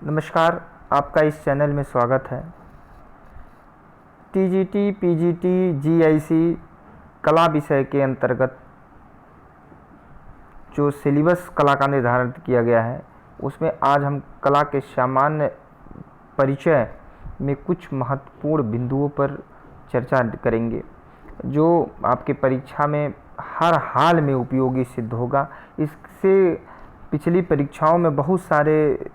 नमस्कार, आपका इस चैनल में स्वागत है। टीजीटी, पीजीटी, जीआईसी कला विषय के अंतर्गत जो सिलेबस कला का निर्धारण किया गया है, उसमें आज हम कला के सामान्य परिचय में कुछ महत्वपूर्ण बिंदुओं पर चर्चा करेंगे, जो आपके परीक्षा में हर हाल में उपयोगी सिद्ध होगा। इससे पिछली परीक्षाओं में बहुत सारे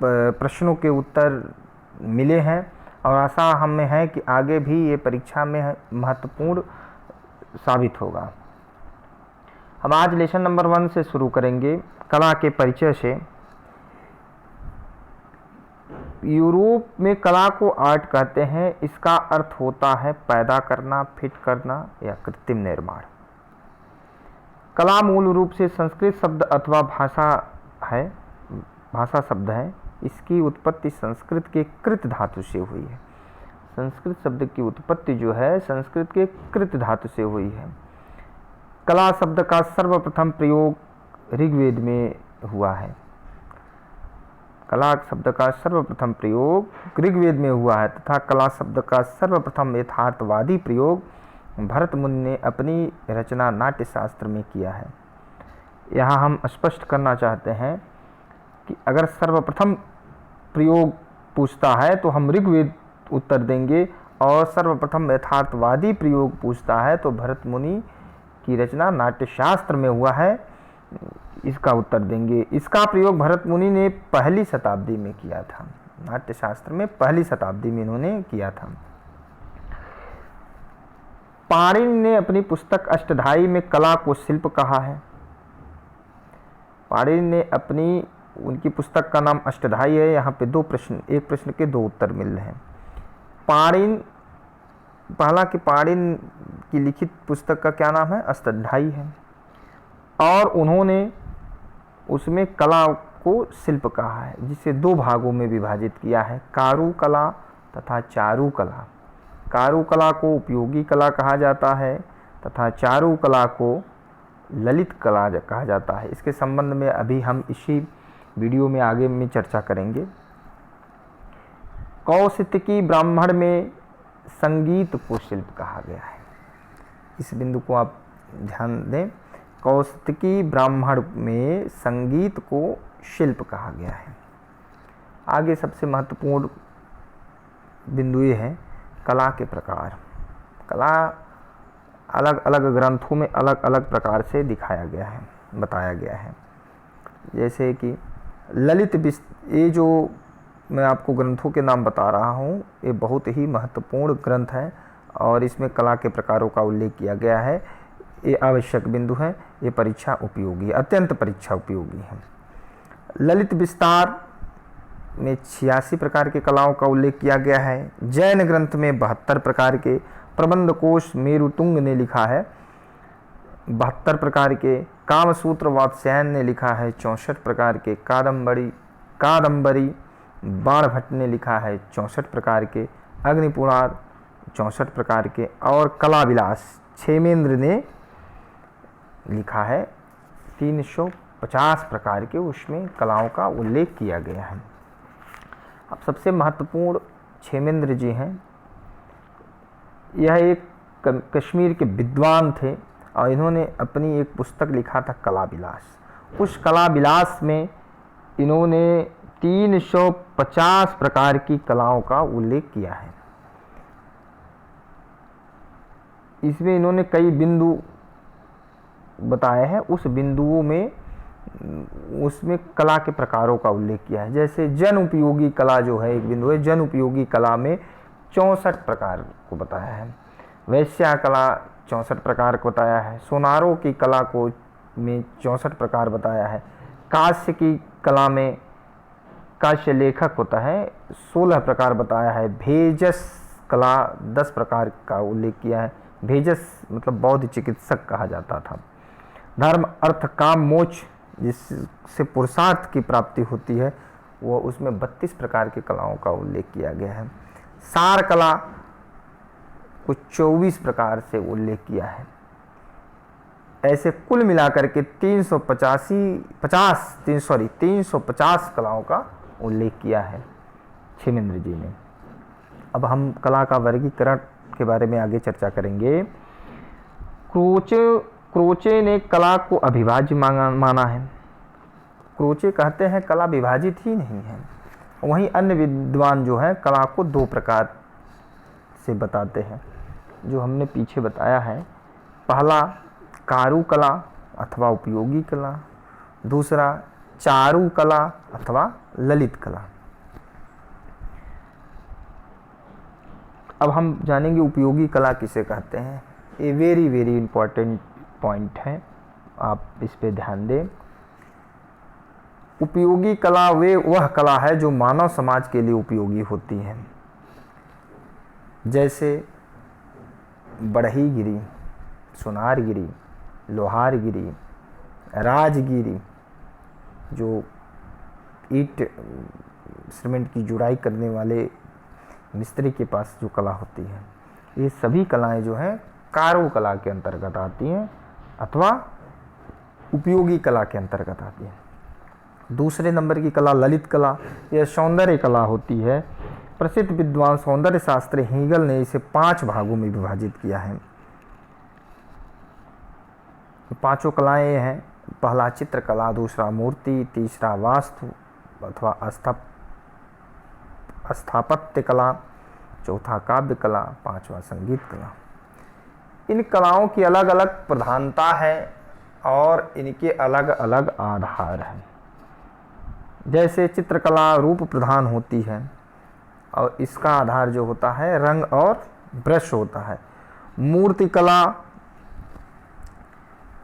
प्रश्नों के उत्तर मिले हैं और आशा हमें है कि आगे भी ये परीक्षा में महत्वपूर्ण साबित होगा। हम आज लेसन नंबर 1 से शुरू करेंगे, कला के परिचय से। यूरोप में कला को आर्ट कहते हैं। इसका अर्थ होता है पैदा करना, फिट करना या कृत्रिम निर्माण। कला मूल रूप से संस्कृत शब्द अथवा भाषा शब्द है। इसकी उत्पत्ति संस्कृत के कृत धातु से हुई है। संस्कृत शब्द की उत्पत्ति जो है संस्कृत के कृत धातु से हुई है। कला शब्द का सर्वप्रथम प्रयोग ऋग्वेद में हुआ है। कला शब्द का सर्वप्रथम प्रयोग ऋग्वेद में हुआ है तथा कला शब्द का सर्वप्रथम यथार्थवादी प्रयोग भरत मुनि ने अपनी रचना नाट्य शास्त्र में किया है। यहाँ हम स्पष्ट करना चाहते हैं कि अगर सर्वप्रथम प्रयोग पूछता है तो हम ऋग्वेद उत्तर देंगे और सर्वप्रथम यथार्थवादी प्रयोग पूछता है तो भरत मुनि की रचना नाट्यशास्त्र में हुआ है, इसका उत्तर देंगे। इसका प्रयोग भरत मुनि ने पहली शताब्दी में किया था। नाट्यशास्त्र में पहली शताब्दी में इन्होंने किया था। पाणिनि ने अपनी पुस्तक अष्टधाई में कला को शिल्प कहा है। पाणिनि ने उनकी पुस्तक का नाम अष्टधाई है। यहाँ पे एक प्रश्न के 2 उत्तर मिल रहे हैं। पहला कि पाणिनि की लिखित पुस्तक का क्या नाम है? अष्टधाई है और उन्होंने उसमें कला को शिल्प कहा है, जिसे 2 भागों में विभाजित किया है,कारु कला तथा चारु कला।कारु कला को उपयोगी कला कहा जाता है तथा चारु कला को ललित कला कहा जाता है। इसके संबंध में अभी हम इसी वीडियो में आगे में चर्चा करेंगे। कौशिकी ब्राह्मण में संगीत को शिल्प कहा गया है। इस बिंदु को आप ध्यान दें। कौशिकी ब्राह्मण में संगीत को शिल्प कहा गया है। आगे सबसे महत्वपूर्ण बिंदु ये है कला के प्रकार। कला अलग अलग ग्रंथों में अलग अलग प्रकार से दिखाया गया है, बताया गया है। जैसे कि ललित ये जो मैं आपको ग्रंथों के नाम बता रहा हूँ, ये बहुत ही महत्वपूर्ण ग्रंथ है और इसमें कला के प्रकारों का उल्लेख किया गया है। ये आवश्यक बिंदु है। ये परीक्षा उपयोगी, अत्यंत परीक्षा उपयोगी है। ललित विस्तार में 86 प्रकार के कलाओं का उल्लेख किया गया है। जैन ग्रंथ में 72 प्रकार के, प्रबंध कोश मेरुतुंग ने लिखा है 72 प्रकार के, कामसूत्र वात्स्यायन ने लिखा है 64 प्रकार के, कादम्बरी बाणभट्ट ने लिखा है 64 प्रकार के, अग्निपुराण 64 प्रकार के और कला विलास क्षेमेंद्र ने लिखा है 350 प्रकार के। उसमें कलाओं का उल्लेख किया गया है। अब सबसे महत्वपूर्ण क्षेमेंद्र जी हैं। यह एक कश्मीर के विद्वान थे और इन्होंने अपनी एक पुस्तक लिखा था कला विलास। उस कला विलास में इन्होंने 350 प्रकार की कलाओं का उल्लेख किया है। इसमें इन्होंने कई बिंदु बताए हैं। उस बिंदुओं में उसमें कला के प्रकारों का उल्लेख किया है। जैसे जन उपयोगी कला जो है, एक बिंदु है, जन उपयोगी कला में 64 प्रकार को बताया है। वैश्या कला 64 प्रकार को बताया है। सोनारों की कला को में 64 प्रकार बताया है। कांस्य की कला में कांस्य लेखक होता है, 16 प्रकार बताया है। भेजस कला 10 प्रकार का उल्लेख किया है। भेजस मतलब बौद्ध चिकित्सक कहा जाता था। धर्म अर्थ काम मोक्ष जिससे पुरुषार्थ की प्राप्ति होती है, वो उसमें 32 प्रकार की कलाओं का उल्लेख किया गया है। सार कला को 24 प्रकार से उल्लेख किया है। ऐसे कुल मिलाकर के 350 कलाओं का उल्लेख किया है क्षेमेंद्र जी ने। अब हम कला का वर्गीकरण के बारे में आगे चर्चा करेंगे। क्रोचे ने कला को अविभाज्य माना है। क्रोचे कहते हैं कला विभाजित ही नहीं है। वहीं अन्य विद्वान जो है कला को दो प्रकार से बताते हैं, जो हमने पीछे बताया है। पहला कारू कला अथवा उपयोगी कला, दूसरा चारू कला अथवा ललित कला। अब हम जानेंगे उपयोगी कला किसे कहते हैं। ये वेरी वेरी इंपॉर्टेंट पॉइंट है, आप इस पे ध्यान दें। उपयोगी कला वह कला है जो मानव समाज के लिए उपयोगी होती है, जैसे बढ़ईगिरी, सुनारगिरी, लोहारगिरी, राजगिरी, जो ईंट सीमेंट की जुड़ाई करने वाले मिस्त्री के पास जो कला होती है, ये सभी कलाएं जो हैं कारू कला के अंतर्गत आती हैं अथवा उपयोगी कला के अंतर्गत आती हैं। दूसरे नंबर की कला ललित कला, यह सौंदर्य कला होती है। प्रसिद्ध विद्वान सौंदर्य शास्त्री हीगल ने इसे 5 भागों में विभाजित किया है। पांचों कलाएं ये हैं। पहला चित्रकला, दूसरा मूर्ति, तीसरा वास्तु अथवा स्थापत्य कला, चौथा काव्य कला, पांचवा संगीत कला। इन कलाओं की अलग अलग प्रधानता है और इनके अलग अलग आधार हैं। जैसे चित्रकला रूप प्रधान होती है और इसका आधार जो होता है रंग और ब्रश होता है। मूर्ति कला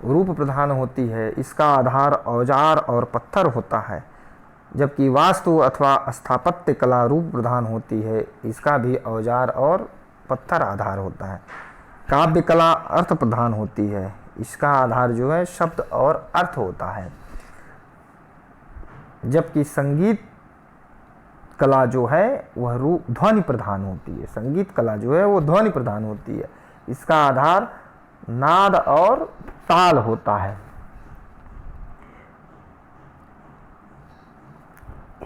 रूप प्रधान होती है, इसका आधार औजार और पत्थर होता है। जबकि वास्तु अथवा स्थापत्य कला रूप प्रधान होती है, इसका भी औजार और पत्थर आधार होता है। काव्य कला अर्थ प्रधान होती है, इसका आधार जो है शब्द और अर्थ होता है। जबकि संगीत कला जो है वह रूप ध्वनि प्रधान होती है। संगीत कला जो है वो ध्वनि प्रधान होती है, इसका आधार नाद और ताल होता है।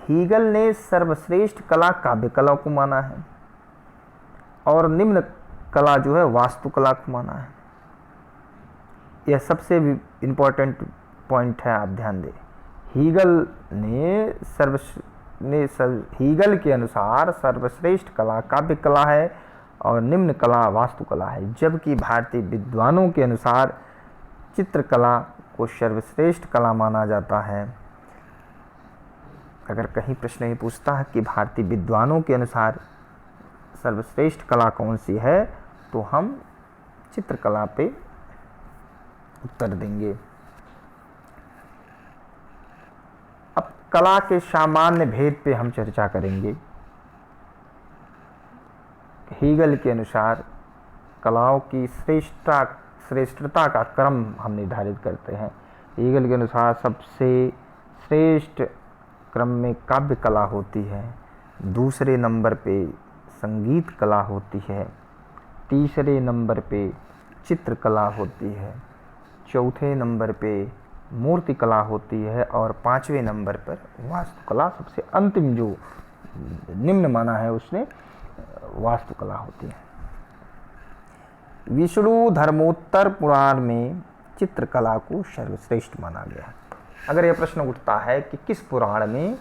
हीगल ने सर्वश्रेष्ठ कला काव्य कला को माना है और निम्न कला जो है वास्तुकला को माना है। यह सबसे इम्पोर्टेंट पॉइंट है, आप ध्यान दें। हीगल के अनुसार सर्वश्रेष्ठ कला काव्य कला है और निम्न कला वास्तुकला है, जबकि भारतीय विद्वानों के अनुसार चित्रकला को सर्वश्रेष्ठ कला माना जाता है। अगर कहीं प्रश्न ये पूछता है कि भारतीय विद्वानों के अनुसार सर्वश्रेष्ठ कला कौन सी है, तो हम चित्रकला पे उत्तर देंगे। अब कला के सामान्य भेद पे हम चर्चा करेंगे। हीगल के अनुसार कलाओं की श्रेष्ठता का क्रम हम निर्धारित करते हैं। हीगल के अनुसार सबसे श्रेष्ठ क्रम में काव्य कला होती है, दूसरे नंबर पे संगीत कला होती है, तीसरे नंबर पे चित्रकला होती है, चौथे नंबर पे मूर्ति कला होती है और पांचवें नंबर पर वास्तुकला, सबसे अंतिम जो निम्न माना है उसने वास्तुकला होती है। विष्णु धर्मोत्तर पुराण में चित्रकला को सर्वश्रेष्ठ माना गया है। अगर यह प्रश्न उठता है कि किस पुराण में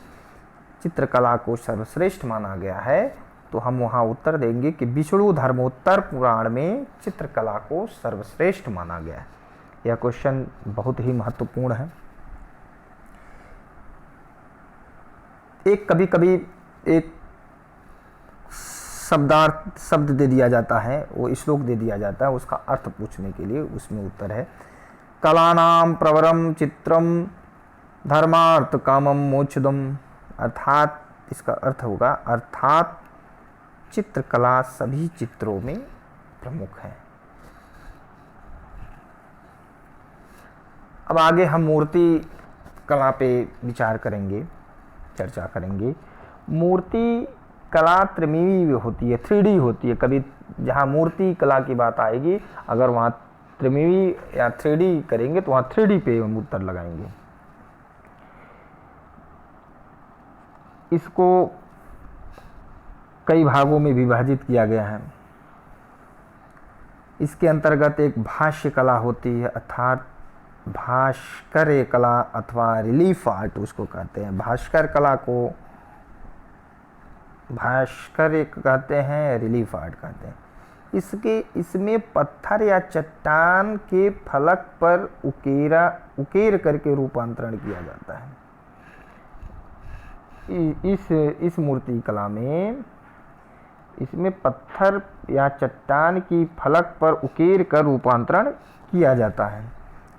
चित्रकला को सर्वश्रेष्ठ माना गया है, तो हम वहाँ उत्तर देंगे कि विष्णु धर्मोत्तर पुराण में चित्रकला को सर्वश्रेष्ठ माना गया है। यह क्वेश्चन बहुत ही महत्वपूर्ण है। कभी कभी एक शब्द दे दिया जाता है, वो श्लोक दे दिया जाता है, उसका अर्थ पूछने के लिए उसमें उत्तर है कलानाम प्रवरम चित्रम धर्मार्थ कामम मोक्षदम। अर्थात इसका अर्थ होगा अर्थात चित्रकला सभी चित्रों में प्रमुख है। अब आगे हम मूर्ति कला पे विचार करेंगे, चर्चा करेंगे। मूर्ति कला त्रिमिमीय होती है, 3D होती है। कभी जहाँ मूर्ति कला की बात आएगी, अगर वहाँ त्रिमिमीय या 3D करेंगे तो वहाँ 3D पे हम उत्तर लगाएंगे। इसको कई भागों में विभाजित किया गया है। इसके अंतर्गत एक भाष्य कला होती है, अर्थात भास्कर्य कला अथवा रिलीफ आर्ट उसको कहते हैं। भास्कर कला को भास्कर्य कहते हैं, रिलीफ आर्ट कहते हैं। इसमें पत्थर या चट्टान के फलक पर उकेर करके रूपांतरण किया जाता है। इस मूर्ति कला में इसमें पत्थर या चट्टान की फलक पर उकेर कर रूपांतरण किया जाता है।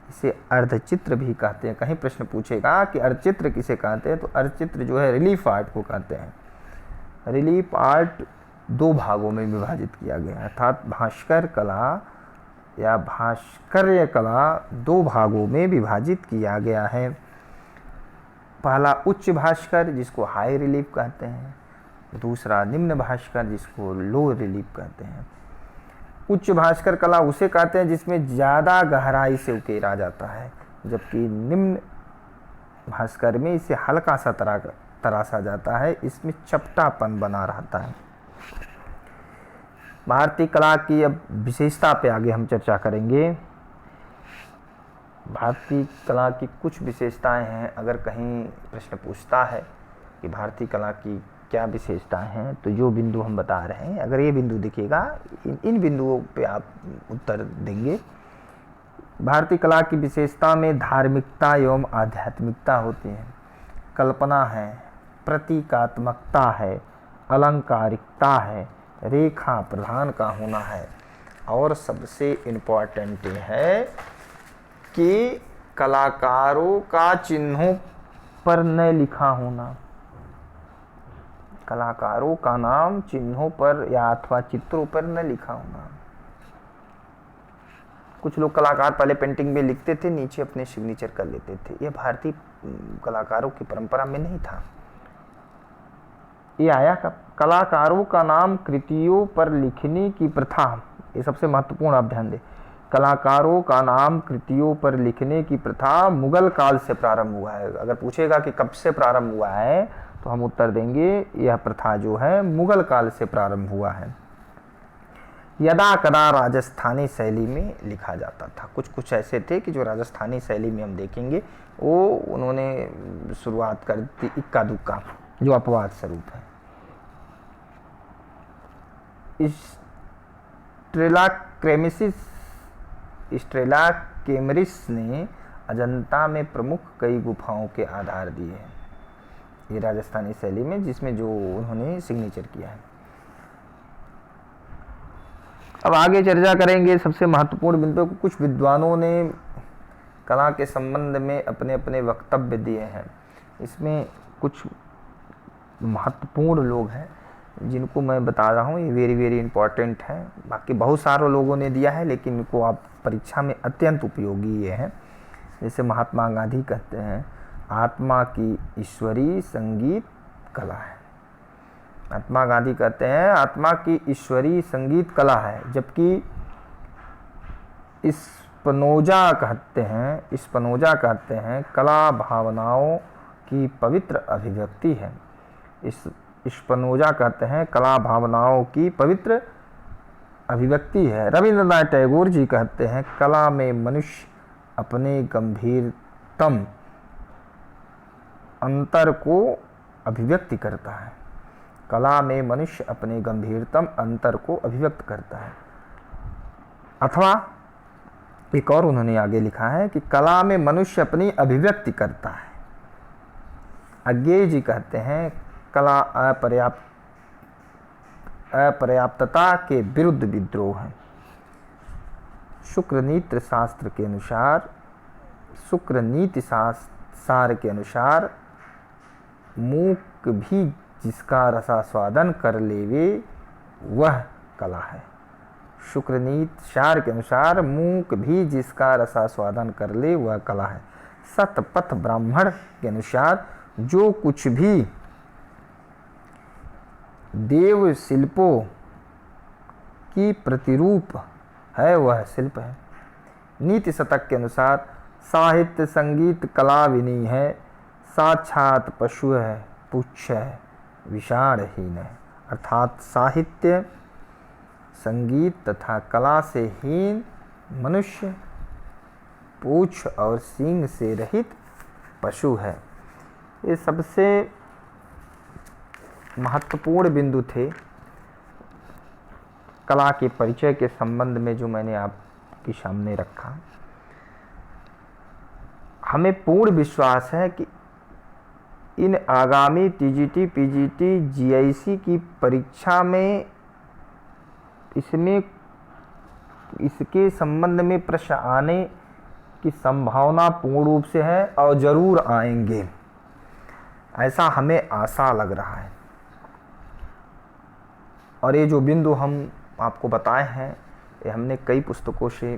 इसे अर्धचित्र भी कहते हैं। कहीं प्रश्न पूछेगा कि अर्धचित्र किसे कहते हैं, तो अर्धचित्र जो है रिलीफ आर्ट को कहते हैं। रिलीफ आर्ट दो भागों में विभाजित किया गया है, अर्थात भास्कर कला या भास्कर्य कला दो भागों में विभाजित किया गया है। पहला उच्च भास्कर जिसको हाई रिलीफ कहते हैं, दूसरा निम्न भास्कर जिसको लो रिलीफ कहते हैं। उच्च भास्कर कला उसे कहते हैं जिसमें ज़्यादा गहराई से उकेरा जाता है, जबकि निम्न भास्कर में इसे हल्का सा तराशा जाता है, इसमें चपटापन बना रहता है। भारतीय कला की अब विशेषता पे आगे हम चर्चा करेंगे। भारतीय कला की कुछ विशेषताएं हैं। अगर कहीं प्रश्न पूछता है कि भारतीय कला की क्या विशेषताएं हैं, तो जो बिंदु हम बता रहे हैं, अगर ये बिंदु दिखेगा, इन बिंदुओं पे आप उत्तर देंगे। भारतीय कला की विशेषता में धार्मिकता एवं आध्यात्मिकता होती है, कल्पना है, प्रतीकात्मकता है, अलंकारिकता है, रेखा प्रधान का होना है, और सबसे इम्पोर्टेंट ये है कि कलाकारों का चिन्हों पर न लिखा होना। कलाकारों का नाम चिन्हों पर या अथवा चित्रों पर न लिखा होना। कुछ लोग कलाकार पहले पेंटिंग में लिखते थे, नीचे अपने सिग्नेचर कर लेते थे। यह भारतीय कलाकारों की परंपरा में नहीं था। ये आया कलाकारों का नाम कृतियों पर लिखने की प्रथा, ये सबसे महत्वपूर्ण आप ध्यान दें। कलाकारों का नाम कृतियों पर लिखने की प्रथा मुगल काल से प्रारंभ हुआ है। अगर पूछेगा कि कब से प्रारंभ हुआ है, तो हम उत्तर देंगे यह प्रथा जो है मुगल काल से प्रारंभ हुआ है। यदा कदा राजस्थानी शैली में लिखा जाता था। कुछ ऐसे थे कि जो राजस्थानी शैली में हम देखेंगे, वो उन्होंने शुरुआत कर दी इक्का दुक्का, जो अपवाद स्वरूप है। स्ट्रेला केमरिस ने अजंता में प्रमुख कई गुफाओं के आधार दिए हैं, ये राजस्थानी शैली में, जिसमें जो उन्होंने सिग्नेचर किया है। अब आगे चर्चा करेंगे सबसे महत्वपूर्ण बिंदु को। कुछ विद्वानों ने कला के संबंध में अपने अपने वक्तव्य दिए हैं। इसमें कुछ महत्वपूर्ण लोग हैं जिनको मैं बता रहा हूँ, ये वेरी वेरी इंपॉर्टेंट है। बाकी बहुत सारे लोगों ने दिया है, लेकिन इनको आप परीक्षा में अत्यंत उपयोगी ये हैं। जैसे महात्मा गांधी कहते हैं, आत्मा की ईश्वरी संगीत कला है। महात्मा गांधी कहते हैं आत्मा की ईश्वरी संगीत कला है, जबकि स्पिनोजा कहते हैं कला भावनाओं की पवित्र अभिव्यक्ति है। स्पिनोजा कहते हैं कला भावनाओं की पवित्र अभिव्यक्ति है। रविंद्रनाथ टैगोर जी कहते हैं कला में मनुष्य अपने गंभीरतम अंतर को अभिव्यक्ति करता है। कला में मनुष्य अपने गंभीरतम अंतर को अभिव्यक्त करता है। अथवा एक और उन्होंने आगे लिखा है कि कला में मनुष्य अपनी अभिव्यक्ति करता है। अज्ञेय जी कहते हैं कला अपर्याप्तता के विरुद्ध विद्रोह है। शुक्र नीति शास्त्र के अनुसार मूक भी जिसका रसास्वादन कर लेवे वह कला है। शुक्र नीति सार के अनुसार मूक भी जिसका रसास्वादन कर ले वह कला है। सतपथ ब्राह्मण के अनुसार जो कुछ भी देव शिल्पों की प्रतिरूप है वह शिल्प है। नीति शतक के अनुसार साहित्य संगीत कला विनी है, साक्षात पशु है पुच्छ विषाणहीन, अर्थात साहित्य, संगीत तथा कला से हीन मनुष्य पूछ और सींग से रहित पशु है। ये सबसे महत्वपूर्ण बिंदु थे कला के परिचय के संबंध में जो मैंने आपके सामने रखा। हमें पूर्ण विश्वास है कि इन आगामी टीजीटी, पीजीटी, जीआईसी की परीक्षा में इसके संबंध में प्रश्न आने की संभावना पूर्ण रूप से है और ज़रूर आएंगे, ऐसा हमें आशा लग रहा है। और ये जो बिंदु हम आपको बताए हैं, ये हमने कई पुस्तकों से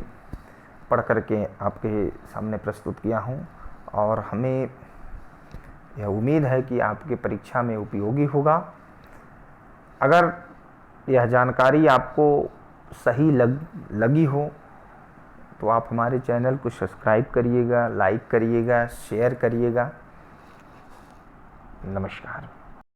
पढ़ करके आपके सामने प्रस्तुत किया हूँ, और हमें यह उम्मीद है कि आपके परीक्षा में उपयोगी होगा। अगर यह जानकारी आपको सही लगी हो तो आप हमारे चैनल को सब्सक्राइब करिएगा, लाइक करिएगा, शेयर करिएगा। नमस्कार।